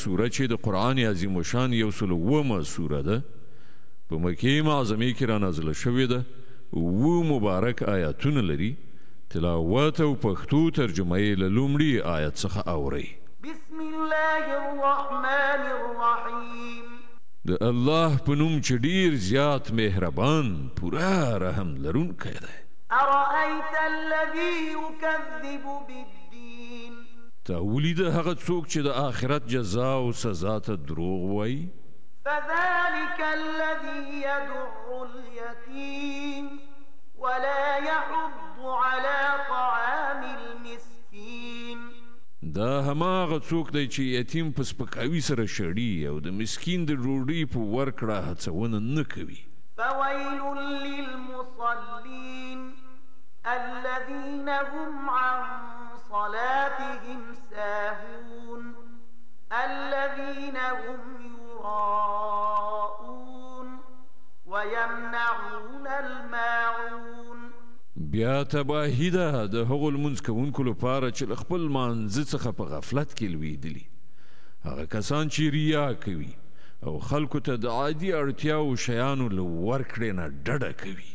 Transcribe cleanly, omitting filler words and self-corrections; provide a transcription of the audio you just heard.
سوره چې د قرآن عظیم الشان 107 سوره ده په مکې معظمې کې رانازله شوې ده 7 مبارک آیاتونه لري تلاوت او پښتو ترجمه یې له لومړي آیت څخه اورئ بسم الله الرحمن الرحیم د الله په نوم چې ډیر زیات مهربان پوره رحم لرونکی دی أرأيت الذي يكذب بالدين تا ولیده هغه څوک چې د آخرت جزا او سزا ته دروغ وایي فذلك الذي يدع اليتيم ولا يحض على طعام المسكين دا هماغه څوک دی چې یتیم په سپکاوي سره شړي او د مسکین د ډوډۍ په ورکړه هڅونه نه کوي فويل للمصلين الذين هم عن صلاتهم ساهون الذين هم يراءون ويمنعون الماعون بیا تباهي ده د هغو لمونځ کوونکو لپاره چې له خپل مانځه څخه په غفلت کې لویدلي هغه کسان چې ریا کوي او خلکو ته د عادي اړتیاو شیانو له ورکړې نه ډډه کوي